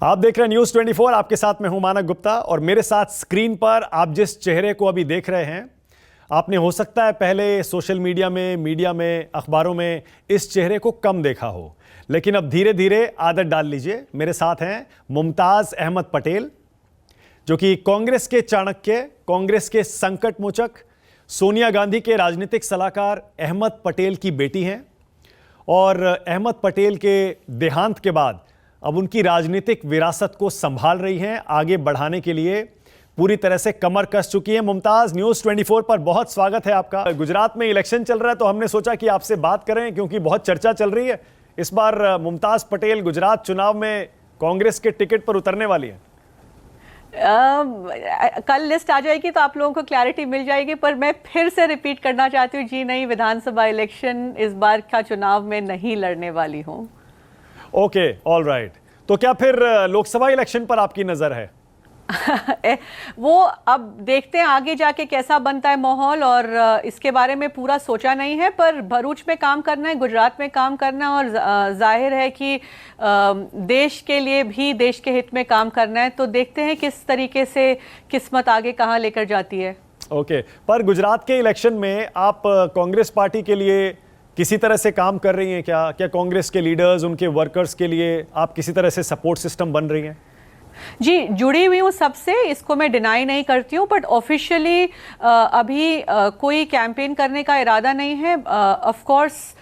आप देख रहे हैं न्यूज़ 24। आपके साथ मैं हूं मानक गुप्ता और मेरे साथ स्क्रीन पर आप जिस चेहरे को अभी देख रहे हैं, आपने हो सकता है पहले सोशल मीडिया में, अखबारों में इस चेहरे को कम देखा हो, लेकिन अब धीरे धीरे आदत डाल लीजिए। मेरे साथ हैं मुमताज़ अहमद पटेल, जो कि कांग्रेस के चाणक्य, कांग्रेस के संकट मोचक, सोनिया गांधी के राजनीतिक सलाहकार अहमद पटेल की बेटी हैं। और अहमद पटेल के देहांत के बाद अब उनकी राजनीतिक विरासत को संभाल रही हैं, आगे बढ़ाने के लिए पूरी तरह से कमर कस चुकी है। मुमताज़, न्यूज़ 24 पर बहुत स्वागत है आपका। गुजरात में इलेक्शन चल रहा है तो हमने सोचा कि आपसे बात करें, क्योंकि बहुत चर्चा चल रही है। इस बार मुमताज़ पटेल गुजरात चुनाव में कांग्रेस के टिकट पर उतरने वाली हैं। कल लिस्ट आ जाएगी तो आप लोगों को क्लैरिटी मिल जाएगी, पर मैं फिर से रिपीट करना चाहती हूँ, जी नहीं, विधानसभा इलेक्शन इस बार का चुनाव में नहीं लड़ने वाली हूँ। Okay, all right. तो क्या फिर लोकसभा इलेक्शन पर आपकी नजर है? वो अब देखते हैं आगे जाके कैसा बनता है माहौल, और इसके बारे में पूरा सोचा नहीं है, पर भरूच में काम करना है, गुजरात में काम करना है, और जाहिर है कि देश के लिए भी, देश के हित में काम करना है। तो देखते हैं किस तरीके से किस्मत आगे कहाँ लेकर जाती है। ओके, पर गुजरात के इलेक्शन में आप कांग्रेस पार्टी के लिए किसी तरह से काम कर रही हैं क्या? क्या कांग्रेस के लीडर्स, उनके वर्कर्स के लिए आप किसी तरह से सपोर्ट सिस्टम बन रही हैं? जी, जुड़ी हुई हूँ सबसे, इसको मैं डिनाई नहीं करती हूँ, बट ऑफिशियली अभी कोई कैंपेन करने का इरादा नहीं है। ऑफ कोर्स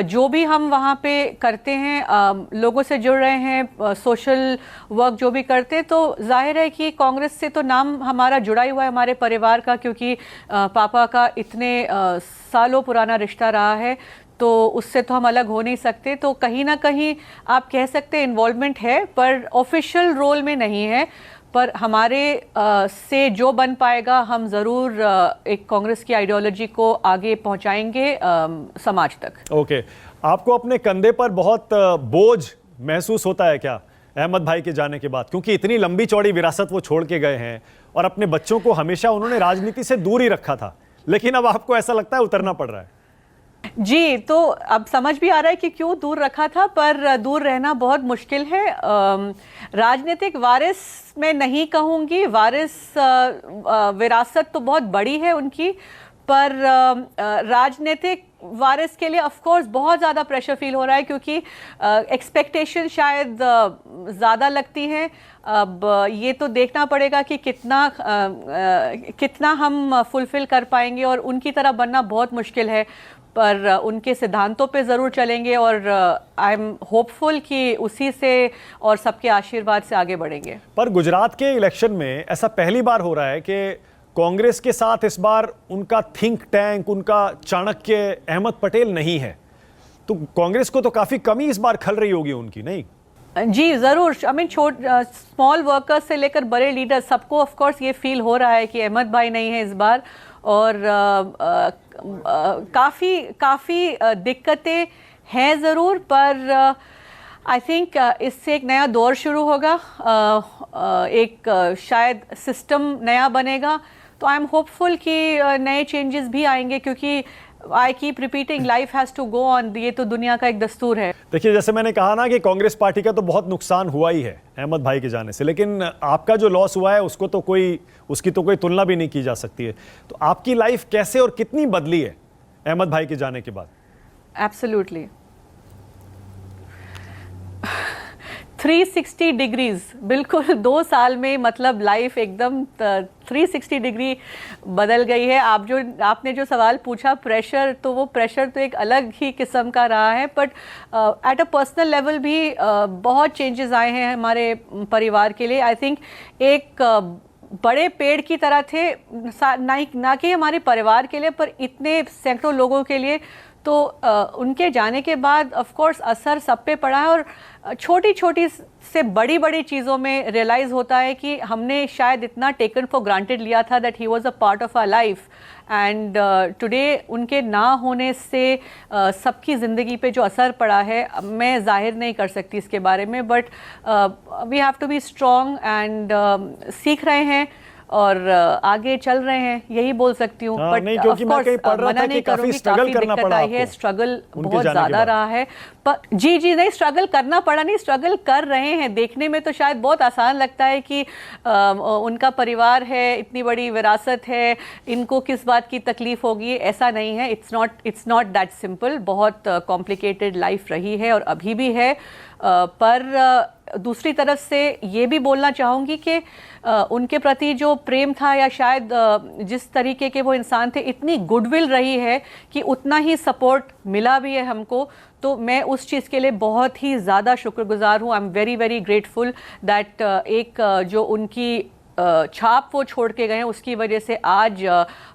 जो भी हम वहाँ पे करते हैं, लोगों से जुड़ रहे हैं, सोशल वर्क जो भी करते हैं, तो जाहिर है कि कांग्रेस से तो नाम हमारा जुड़ा ही हुआ है, हमारे परिवार का, क्योंकि पापा का इतने सालों पुराना रिश्ता रहा है, तो उससे तो हम अलग हो नहीं सकते। तो कहीं ना कहीं आप कह सकते हैं इन्वॉल्वमेंट है, पर ऑफिशियल रोल में नहीं है। पर हमारे से जो बन पाएगा, हम ज़रूर एक कांग्रेस की आइडियोलॉजी को आगे पहुंचाएंगे समाज तक। ओके, आपको अपने कंधे पर बहुत बोझ महसूस होता है क्या अहमद भाई के जाने के बाद? क्योंकि इतनी लंबी चौड़ी विरासत वो छोड़ के गए हैं और अपने बच्चों को हमेशा उन्होंने राजनीति से दूर ही रखा था, लेकिन अब आपको ऐसा लगता है उतरना पड़ रहा है। जी, तो अब समझ भी आ रहा है कि क्यों दूर रखा था, पर दूर रहना बहुत मुश्किल है। राजनीतिक वारिस मैं नहीं कहूँगी, वारिस विरासत तो बहुत बड़ी है उनकी, पर राजनीतिक वारिस के लिए ऑफ कोर्स बहुत ज़्यादा प्रेशर फील हो रहा है, क्योंकि एक्सपेक्टेशन शायद ज़्यादा लगती हैं। अब ये तो देखना पड़ेगा कि कितना हम फुलफिल कर पाएंगे, और उनकी तरह बनना बहुत मुश्किल है, पर उनके सिद्धांतों पे ज़रूर चलेंगे, और आई एम होपफुल कि उसी से और सबके आशीर्वाद से आगे बढ़ेंगे। पर गुजरात के इलेक्शन में ऐसा पहली बार हो रहा है कि कांग्रेस के साथ इस बार उनका थिंक टैंक, उनका चाणक्य अहमद पटेल नहीं है, तो कांग्रेस को तो काफ़ी कमी इस बार खल रही होगी उनकी, नहीं? जी ज़रूर। आई मीन स्मॉल वर्कर्स से लेकर बड़े लीडर, सबको ऑफ कोर्स ये फील हो रहा है कि अहमद भाई नहीं है इस बार, और काफ़ी दिक्कतें हैं ज़रूर, पर आई थिंक इससे एक नया दौर शुरू होगा, एक शायद सिस्टम नया बनेगा। तो आई एम होपफुल कि नए चेंजेस भी आएंगे, क्योंकि I keep repeating, life has to go on, ये तो दुनिया का एक दस्तूर है। देखिए, जैसे मैंने कहा ना कि कांग्रेस पार्टी का तो बहुत नुकसान हुआ ही है अहमद भाई के जाने से, लेकिन आपका जो लॉस हुआ है उसकी तो कोई तुलना भी नहीं की जा सकती है। तो आपकी लाइफ कैसे और कितनी बदली है अहमद भाई के जाने के बाद? एब्सोल्युटली 360 डिग्रीज, बिल्कुल 2 साल में, मतलब लाइफ एकदम 360 डिग्री बदल गई है। आपने जो सवाल पूछा, प्रेशर, तो वो प्रेशर तो एक अलग ही किस्म का रहा है, but at a personal level भी बहुत चेंजेस आए हैं हमारे परिवार के लिए। आई थिंक एक बड़े पेड़ की तरह थे, ना कि हमारे परिवार के लिए, पर इतने सैकड़ों लोगों के लिए। तो उनके जाने के बाद ऑफ कोर्स असर सब पे पड़ा है, और छोटी छोटी से बड़ी बड़ी चीज़ों में रियलाइज़ होता है कि हमने शायद इतना टेकन फॉर ग्रांटेड लिया था, that he was a part of our life, and today उनके ना होने से सबकी ज़िंदगी पे जो असर पड़ा है, मैं जाहिर नहीं कर सकती इसके बारे में, but we have to be strong, and सीख रहे हैं और आगे चल रहे हैं, यही बोल सकती हूँ। हाँ, नहीं, क्योंकि मैं कहीं पढ़ रहा था कि काफी स्ट्रगल करना पड़ा आपको। स्ट्रगल बहुत ज्यादा रहा है, पर जी नहीं, स्ट्रगल करना पड़ा नहीं, स्ट्रगल कर रहे हैं। देखने में तो शायद बहुत आसान लगता है कि उनका परिवार है, इतनी बड़ी विरासत है, इनको किस बात की तकलीफ होगी, ऐसा नहीं है। It's not that simple. बहुत कॉम्प्लिकेटेड लाइफ रही है और अभी भी है। पर दूसरी तरफ से ये भी बोलना चाहूँगी कि उनके प्रति जो प्रेम था, या शायद जिस तरीके के वो इंसान थे, इतनी गुडविल रही है कि उतना ही सपोर्ट मिला भी है हमको। तो मैं उस चीज़ के लिए बहुत ही ज़्यादा शुक्रगुजार हूँ। आई am very very grateful that एक जो उनकी छाप वो छोड़ के गए हैं, उसकी वजह से आज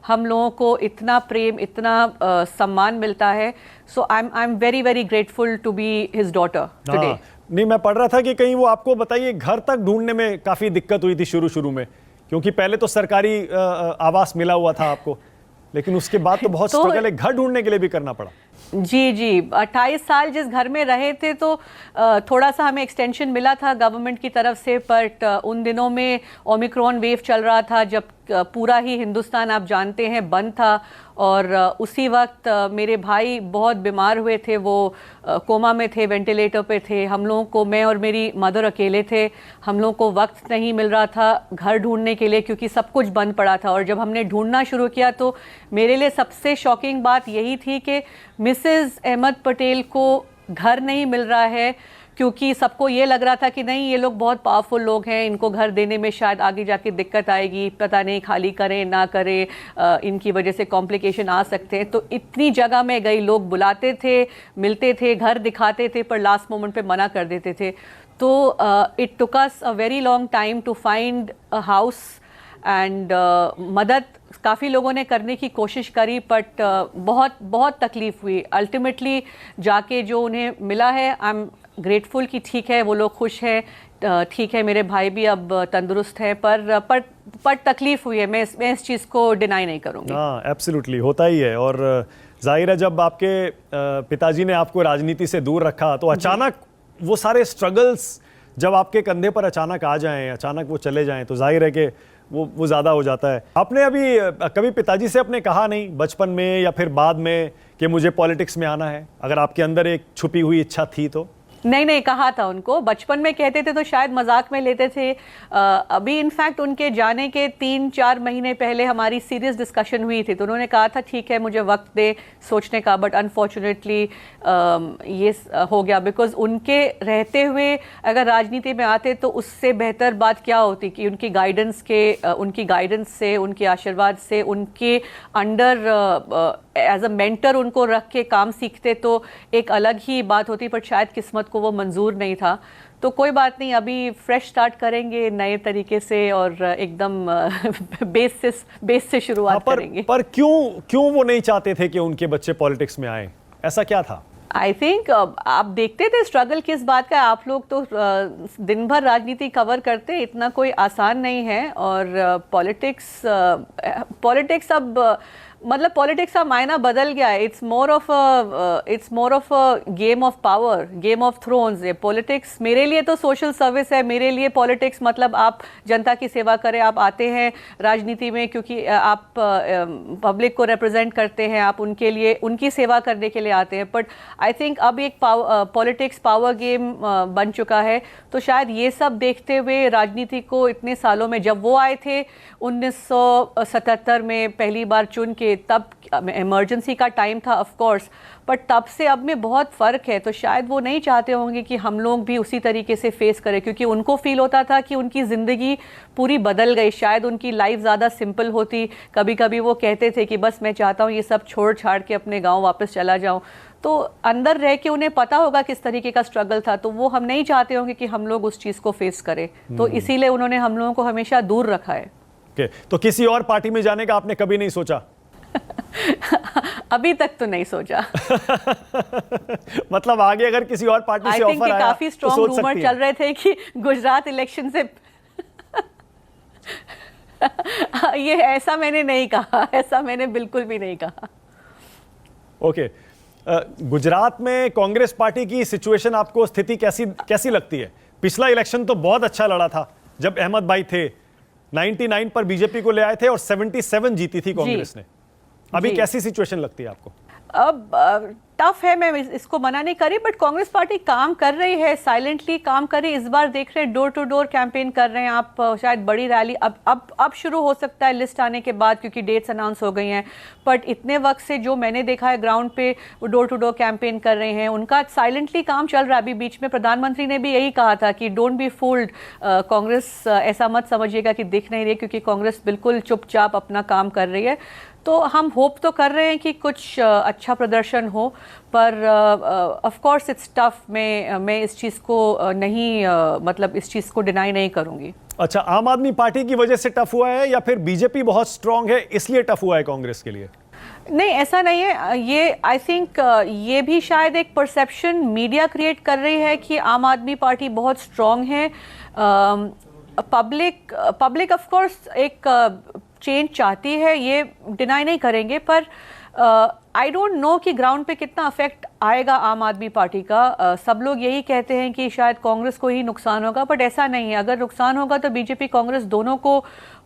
हम लोगों को इतना प्रेम, इतना सम्मान मिलता है। So I am very very grateful to be his daughter today. नहीं, मैं पढ़ रहा था कि कहीं वो आपको बताइए घर तक ढूंढने में काफी दिक्कत हुई थी शुरू में, क्योंकि पहले तो सरकारी आवास मिला हुआ था आपको, लेकिन उसके बाद तो बहुत स्ट्रगल है, घर ढूंढने के लिए भी करना पड़ा। जी 28 साल जिस घर में रहे थे, तो थोड़ा सा हमें एक्सटेंशन मिला था गवर्नमेंट की तरफ से, बट उन दिनों में ओमिक्रॉन वेव चल रहा था, जब पूरा ही हिंदुस्तान आप जानते हैं बंद था। और उसी वक्त मेरे भाई बहुत बीमार हुए थे, वो कोमा में थे, वेंटिलेटर पे थे। हम लोगों को, मैं और मेरी मदर अकेले थे, हम लोगों को वक्त नहीं मिल रहा था घर ढूंढने के लिए, क्योंकि सब कुछ बंद पड़ा था। और जब हमने ढूंढना शुरू किया तो मेरे लिए सबसे शॉकिंग बात यही थी कि मिसेस अहमद पटेल को घर नहीं मिल रहा है, क्योंकि सबको ये लग रहा था कि नहीं, ये लोग बहुत पावरफुल लोग हैं, इनको घर देने में शायद आगे जाके दिक्कत आएगी, पता नहीं खाली करें ना करें, इनकी वजह से कॉम्प्लिकेशन आ सकते हैं। तो इतनी जगह में गई, लोग बुलाते थे, मिलते थे, घर दिखाते थे, पर लास्ट मोमेंट पे मना कर देते थे। तो it took us a very long time to find a house and मदद काफ़ी लोगों ने करने की कोशिश करी, बट बहुत बहुत तकलीफ हुई। अल्टीमेटली जाके जो उन्हें मिला है, आई एम ग्रेटफुल कि ठीक है, वो लोग खुश हैं, ठीक है, मेरे भाई भी अब तंदुरुस्त है, पर तकलीफ हुई है। मैं इस चीज़ को डिनाई नहीं करूँगी। हाँ, एब्सोल्युटली होता ही है। और जाहिर है, जब आपके पिताजी ने आपको राजनीति से दूर रखा, तो अचानक वो सारे स्ट्रगल्स जब आपके कंधे पर अचानक आ जाएं, अचानक वो चले जाएं, तो जाहिर है कि वो ज़्यादा हो जाता है। आपने अभी कभी पिताजी से अपने कहा नहीं बचपन में या फिर बाद में कि मुझे पॉलिटिक्स में आना है, अगर आपके अंदर एक छुपी हुई इच्छा थी तो? नहीं, कहा था उनको। बचपन में कहते थे तो शायद मजाक में लेते थे। अभी इनफैक्ट उनके जाने के 3-4 महीने पहले हमारी सीरियस डिस्कशन हुई थी, तो उन्होंने कहा था ठीक है, मुझे वक्त दे सोचने का, बट अनफॉर्चुनेटली ये हो गया। बिकॉज उनके रहते हुए अगर राजनीति में आते तो उससे बेहतर बात क्या होती कि उनकी गाइडेंस से, उनके आशीर्वाद से, उनके अंडर एज अ मेंटर उनको रख के काम सीखते, तो एक अलग ही बात होती। पर शायद किस्मत को वो मंजूर नहीं था। तो कोई बात नहीं, अभी फ्रेश स्टार्ट करेंगे नए तरीके से और एकदम बेस से शुरुआत करेंगे। पर क्यों वो नहीं चाहते थे कि उनके बच्चे पॉलिटिक्स में आए? ऐसा क्या था? आई थिंक आप देखते थे स्ट्रगल किस बात का। आप लोग तो दिन भर राजनीति कवर करते, इतना कोई आसान नहीं है। और पॉलिटिक्स अब मतलब पॉलिटिक्स का मायना बदल गया है। It's more of a game of power, game of thrones. Politics मेरे लिए तो सोशल सर्विस है। मेरे लिए पॉलिटिक्स मतलब आप जनता की सेवा करें। आप आते हैं राजनीति में क्योंकि आप पब्लिक को रिप्रेजेंट करते हैं, आप उनके लिए, उनकी सेवा करने के लिए आते हैं। बट आई थिंक अब एक पॉलिटिक्स पावर गेम बन चुका है। तो शायद ये सब देखते हुए राजनीति को इतने सालों में, जब वो आए थे 1977 में पहली बार चुन के, तब इमरजेंसी का टाइम था ऑफ कोर्स, बट तब से अब में बहुत फ़र्क है। तो शायद वो नहीं चाहते होंगे कि हम लोग भी उसी तरीके से फेस करें, क्योंकि उनको फील होता था कि उनकी ज़िंदगी पूरी बदल गई। शायद उनकी लाइफ ज़्यादा सिंपल होती। कभी कभी वो कहते थे कि बस मैं चाहता हूँ ये सब छोड़ छाड़ के अपने गाँव वापस चला जाऊँ। तो अंदर रह के उन्हें पता होगा किस तरीके का स्ट्रगल था, तो वो हम नहीं चाहते होंगे कि हम लोग उस चीज़ को फेस करें। तो इसीलिए उन्होंने हम लोगों को हमेशा दूर रखा है। तो किसी और पार्टी में जाने का आपने कभी नहीं सोचा? अभी तक तो नहीं सोचा। मतलब आगे अगर किसी और पार्टी से ऑफर आया, काफी स्ट्रॉन्ग रूमर चल रहे थे कि गुजरात इलेक्शन से ये ऐसा मैंने नहीं कहा, ऐसा मैंने बिल्कुल भी नहीं कहा। ओके, गुजरात में कांग्रेस पार्टी की सिचुएशन, आपको स्थिति कैसी लगती है? पिछला इलेक्शन तो बहुत अच्छा लड़ा था जब अहमद भाई थे, 99 पर बीजेपी को ले आए थे और 77 जीती थी कांग्रेस ने। अभी जी। कैसी सिचुएशन लगती है आपको? अब टफ है, मैं इसको मना नहीं कर रही, बट कांग्रेस पार्टी काम कर रही है, साइलेंटली काम कर रही है। इस बार देख रहे हैं डोर टू डोर कैंपेन कर रहे हैं आप, शायद बड़ी रैली अब शुरू हो सकता है लिस्ट आने के बाद, क्योंकि डेट्स अनाउंस हो गई हैं। बट इतने वक्त से जो मैंने देखा है ग्राउंड पे, वो डोर टू डोर कैंपेन कर रहे हैं, उनका साइलेंटली काम चल रहा है। अभी बीच में प्रधानमंत्री ने भी यही कहा था कि डोंट बी फूल्ड, कांग्रेस ऐसा मत समझिएगा कि दिख नहीं रही, क्योंकि कांग्रेस बिल्कुल चुपचाप अपना काम कर रही है। तो हम होप तो कर रहे हैं कि कुछ अच्छा प्रदर्शन हो, पर ऑफ कोर्स इट्स टफ। मैं इस चीज़ को नहीं मतलब इस चीज़ को डिनाई नहीं करूंगी। अच्छा, आम आदमी पार्टी की वजह से टफ हुआ है या फिर बीजेपी बहुत स्ट्रांग है इसलिए टफ हुआ है कांग्रेस के लिए? नहीं, ऐसा नहीं है। ये आई थिंक ये भी शायद एक परसेप्शन मीडिया क्रिएट कर रही है कि आम आदमी पार्टी बहुत स्ट्रांग है। पब्लिक ऑफ कोर्स एक चेंज चाहती है, ये डिनाई नहीं करेंगे, पर आई डोंट नो कि ग्राउंड पे कितना अफेक्ट आएगा आम आदमी पार्टी का। सब लोग यही कहते हैं कि शायद कांग्रेस को ही नुकसान होगा, बट ऐसा नहीं है। अगर नुकसान होगा तो बीजेपी कांग्रेस दोनों को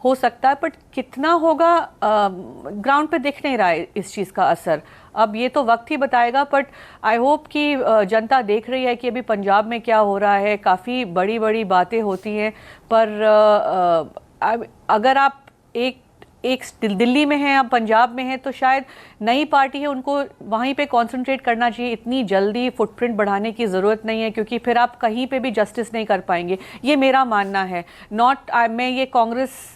हो सकता है, बट कितना होगा ग्राउंड पे दिख नहीं रहा है इस चीज़ का असर। अब ये तो वक्त ही बताएगा, बट आई होप कि जनता देख रही है कि अभी पंजाब में क्या हो रहा है। काफ़ी बड़ी बड़ी बातें होती हैं, पर अगर आप एक दिल्ली में हैं, आप पंजाब में हैं, तो शायद नई पार्टी है, उनको वहीं पे कंसंट्रेट करना चाहिए। इतनी जल्दी फुटप्रिंट बढ़ाने की ज़रूरत नहीं है, क्योंकि फिर आप कहीं पे भी जस्टिस नहीं कर पाएंगे। ये मेरा मानना है। मैं ये कांग्रेस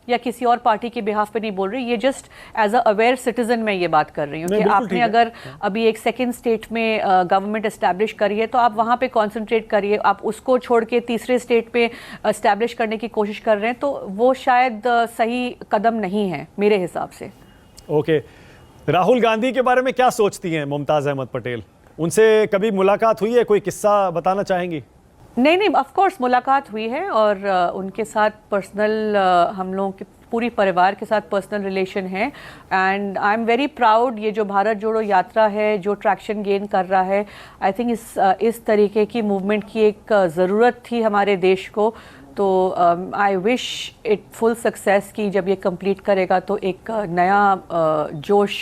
या किसी और पार्टी के बिहाफ पे नहीं बोल रही, ये just as a aware citizen मैं ये बात कर रही हूँ कि आपने अगर अभी एक सेकेंड स्टेट में गवर्नमेंट एस्टैब्लिश करी है, तो आप वहाँ पे कॉन्सेंट्रेट करिए। आप उसको छोड़ के तीसरे स्टेट पे एस्टैब्लिश करने की कोशिश कर रहे हैं, तो वो शायद सही कदम नहीं है मेरे हिसाब से। ओके, राहुल गांधी के बारे में क्या सोचती हैं मुमताज़ अहमद पटेल? उनसे कभी मुलाकात हुई है? कोई किस्सा बताना चाहेंगी? नहीं, ऑफ कोर्स मुलाकात हुई है, और उनके साथ पर्सनल हम लोगों के पूरी परिवार के साथ पर्सनल रिलेशन है। And I am very proud, ये जो भारत जोड़ो यात्रा है, जो ट्रैक्शन गेन कर रहा है, आई थिंक इस तरीके की मूवमेंट की एक ज़रूरत थी हमारे देश को। तो I wish it full success की जब ये कंप्लीट करेगा, तो एक नया जोश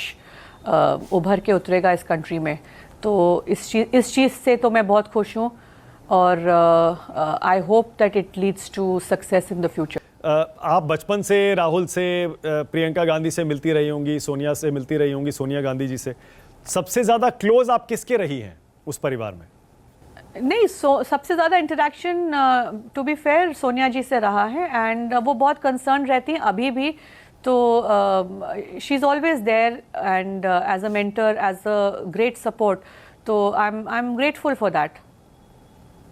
उभर के उतरेगा इस कंट्री में। तो इस चीज़ से तो मैं बहुत खुश हूँ, और I hope that it leads to success in the future. आप बचपन से राहुल से, प्रियंका गांधी से मिलती रही होंगी, सोनिया से मिलती रही होंगी, सोनिया गांधी जी से। सबसे ज़्यादा क्लोज आप किसके रही हैं उस परिवार में? नहीं, सबसे ज़्यादा interaction to be fair Sonia ji से रहा है, एंड वो बहुत कंसर्न रहती हैं अभी भी। तो she is always there, and as a mentor, as a great support. तो I am grateful for that.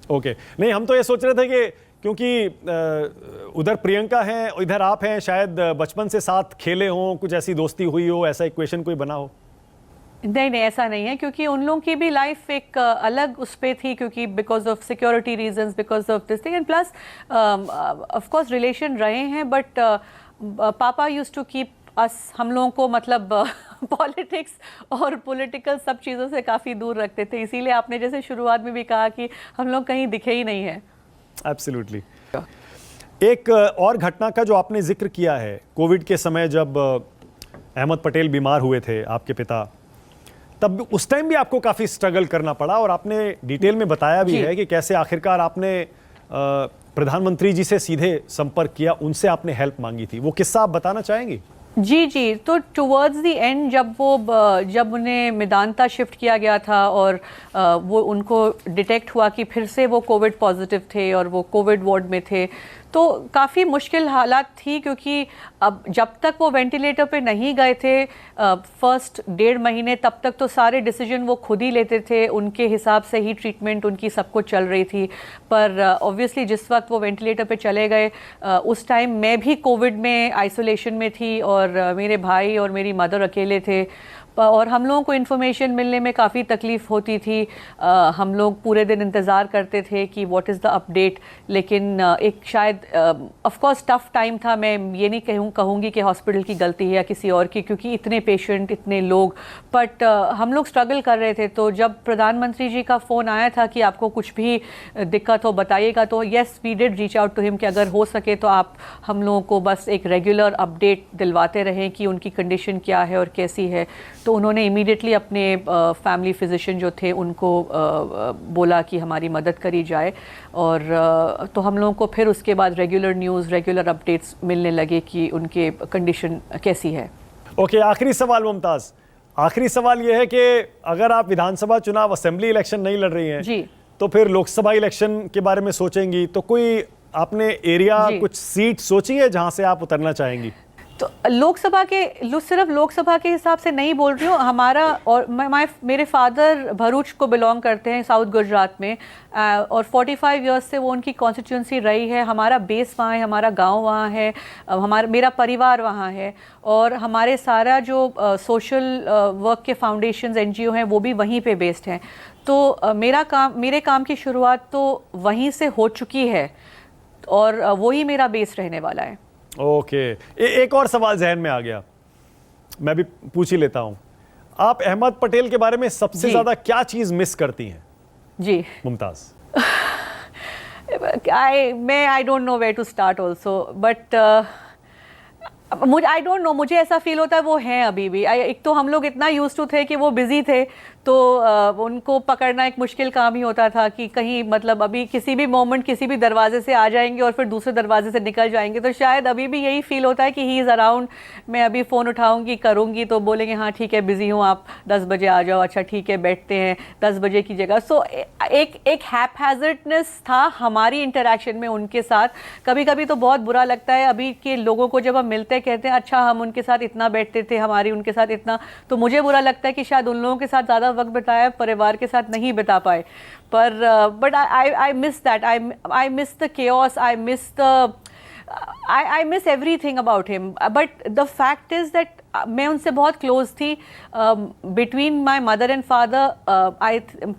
Okay, नहीं, हम तो ये सोच रहे थे कि क्योंकि उधर प्रियंका हैं, इधर आप हैं, शायद बचपन से साथ खेले हों, कुछ ऐसी दोस्ती हुई हो, ऐसा इक्वेशन कोई बना हो। नहीं, ऐसा नहीं है, क्योंकि उन लोगों की भी लाइफ एक अलग उस पे थी, क्योंकि because of security reasons, because of this thing, and plus of course relation रहे हैं, बट पापा यूज्ड टू कीप अस, हम लोगों को मतलब पॉलिटिक्स और पॉलिटिकल सब चीज़ों से काफ़ी दूर रखते थे। इसीलिए आपने जैसे शुरुआत में भी कहा कि हम लोग कहीं दिखे ही नहीं हैं। एब्सोल्युटली। एक और घटना का जो आपने जिक्र किया है, कोविड के समय जब अहमद पटेल बीमार हुए थे, आपके पिता, तब उस टाइम भी आपको काफ़ी स्ट्रगल करना पड़ा, और आपने डिटेल में बताया भी है कि कैसे आखिरकार आपने प्रधानमंत्री जी से सीधे संपर्क किया, उनसे आपने हेल्प मांगी थी। वो किस्सा आप बताना चाहेंगी? जी, तो टुवर्ड्स द एंड जब उन्हें मेदांता शिफ्ट किया गया था, और वो उनको डिटेक्ट हुआ कि फिर से वो कोविड पॉजिटिव थे और वो कोविड वार्ड में थे, तो काफ़ी मुश्किल हालात थी, क्योंकि अब जब तक वो वेंटिलेटर पे नहीं गए थे फर्स्ट 1.5 महीने, तब तक तो सारे डिसीजन वो खुद ही लेते थे, उनके हिसाब से ही ट्रीटमेंट उनकी सब कुछ चल रही थी। पर ऑब्वियसली जिस वक्त वो वेंटिलेटर पे चले गए, उस टाइम मैं भी कोविड में आइसोलेशन में थी, और मेरे भाई और मेरी मदर अकेले थे। और हम लोगों को इन्फॉर्मेशन मिलने में काफ़ी तकलीफ़ होती थी। हम लोग पूरे दिन इंतज़ार करते थे कि व्हाट इज़ द अपडेट, लेकिन एक शायद ऑफ कोर्स टफ टाइम था। मैं ये नहीं कहूँगी कि हॉस्पिटल की गलती है या किसी और की, क्योंकि इतने पेशेंट, इतने लोग, बट हम लोग स्ट्रगल कर रहे थे। तो जब प्रधानमंत्री जी का फ़ोन आया था कि आपको कुछ भी दिक्कत हो बताइएगा, तो yes we did reach out to him कि अगर हो सके तो आप हम लोगों को बस एक रेगुलर अपडेट दिलवाते रहें कि उनकी कंडीशन क्या है और कैसी है। तो उन्होंने इमीडिएटली अपने फैमिली फिजिशियन जो थे उनको बोला कि हमारी मदद करी जाए, और तो हम लोगों को फिर उसके बाद रेगुलर न्यूज़, रेगुलर अपडेट्स मिलने लगे कि उनके कंडीशन कैसी है। ओके, आखिरी सवाल मुमताज़, आखिरी सवाल यह है कि अगर आप विधानसभा चुनाव, असेंबली इलेक्शन नहीं लड़ रही हैं जी, तो फिर लोकसभा इलेक्शन के बारे में सोचेंगी, तो कोई आपने एरिया, कुछ सीट सोची है जहां से आप उतरना चाहेंगी? तो लोकसभा के, सिर्फ लोकसभा के हिसाब से नहीं बोल रही हूँ, हमारा और मेरे फादर भरूच को बिलोंग करते हैं, साउथ गुजरात में, और 45 इयर्स से वो उनकी कॉन्स्टिट्यूंसी रही है। हमारा बेस वहाँ है, हमारा गांव वहाँ है, मेरा परिवार वहाँ है, और हमारे सारा जो सोशल वर्क के फाउंडेशंस, NGO हैं, वो भी वहीं पे बेस्ड हैं। तो मेरे काम की शुरुआत तो वहीं से हो चुकी है, और वही मेरा बेस रहने वाला है। ओके, एक और सवाल जहन में आ गया, मैं भी पूछ ही लेता हूं। आप अहमद पटेल के बारे में सबसे ज्यादा क्या चीज मिस करती हैं ji Mumtaz? I don't know where to start also, but I don't know, मुझे ऐसा फील होता है वो हैं अभी भी। एक तो हम लोग इतना यूज टू थे कि वो बिजी थे, तो उनको पकड़ना एक मुश्किल काम ही होता था कि कहीं, मतलब अभी किसी भी मोमेंट किसी भी दरवाजे से आ जाएंगे और फिर दूसरे दरवाजे से निकल जाएंगे। तो शायद अभी भी यही फील होता है कि ही इज़ अराउंड, मैं अभी फ़ोन उठाऊंगी, करूंगी, तो बोलेंगे हाँ ठीक है, बिजी हूँ, आप 10 बजे आ जाओ। अच्छा ठीक है, बैठते हैं 10 बजे की जगह। सो एक हैपहैज़र्डनेस था हमारी इंटरेक्शन में उनके साथ। कभी कभी तो बहुत बुरा लगता है अभी के लोगों को, जब हम मिलते हैं कहते हैं अच्छा हम उनके साथ इतना बैठते थे, हमारी उनके साथ इतना, तो मुझे बुरा लगता है कि शायद उन लोगों के साथ ज़्यादा वक्त बिताया, परिवार के साथ नहीं बिता पाए। पर but I miss that, I miss the chaos, I miss everything about him. But the fact is that मैं उनसे बहुत क्लोज थी। Between my mother and father,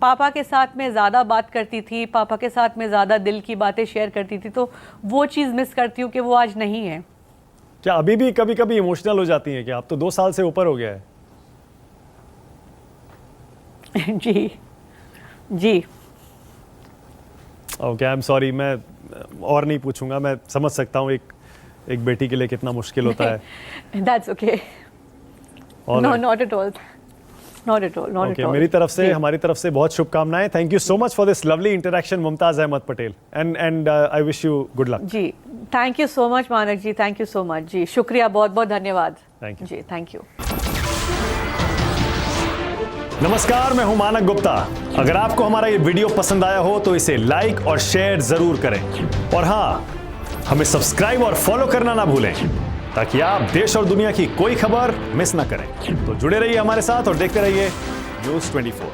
पापा के साथ मैं ज़्यादा बात करती थी, पापा के साथ मैं ज़्यादा दिल की बातें शेयर करती थी, तो वो चीज़ मिस करती हूँ कि वो आज नहीं है। क्या अभी भी कभी कभी इमोशनल हो जाती हैं? कि आप तो 2 साल से ऊपर हो गया है। जी जी। ओके, आई एम सॉरी, मैं और नहीं पूछूंगा। मैं समझ सकता हूँ एक बेटी के लिए कितना मुश्किल होता है। That's okay, no not at all, not at all, not at all. मेरी तरफ से, हमारी तरफ से बहुत शुभकामनाएं। Thank you so much for this lovely interaction Mumtaz Ahmed Patel, and I wish you good luck. जी, thank you so much Manak ji, thank you so much जी, शुक्रिया, बहुत बहुत धन्यवाद। थैंक यू जी, थैंक यू। नमस्कार, मैं हूं मानक गुप्ता। अगर आपको हमारा ये वीडियो पसंद आया हो तो इसे लाइक और शेयर जरूर करें, और हाँ, हमें सब्सक्राइब और फॉलो करना ना भूलें, ताकि आप देश और दुनिया की कोई खबर मिस ना करें। तो जुड़े रहिए हमारे साथ और देखते रहिए News 24।